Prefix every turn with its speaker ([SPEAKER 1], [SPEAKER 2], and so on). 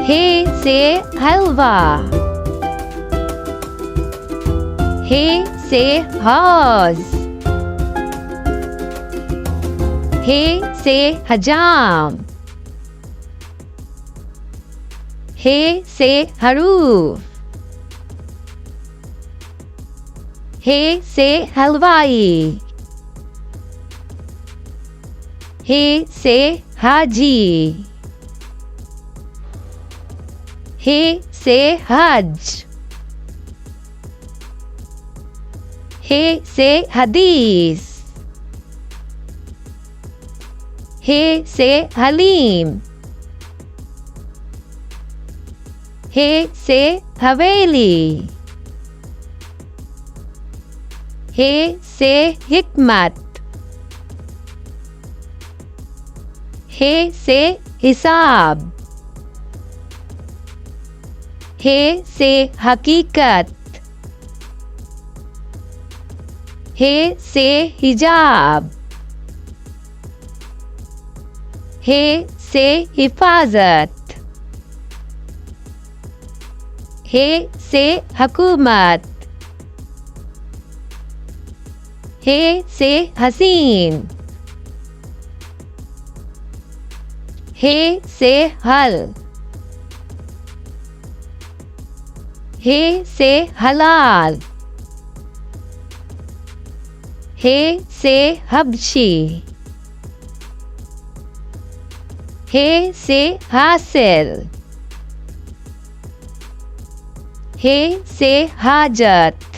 [SPEAKER 1] हे से हलवा, हे से हौज, हे से हजाम, हे से हरूफ, हे से हलवाई, हे से हाजी, हे से हज, हे से हदीस, हे से हलीम, हे से हवेली, हे से हिकमत, हे से हिसाब, हे से हकीकत, हे से हिजाब, हे से हिफाजत, हे से हुकूमत, हे से हसीन, हे से हल, हे से हलाल, हे से हबशी, हे से हासिल, हे से हाजत,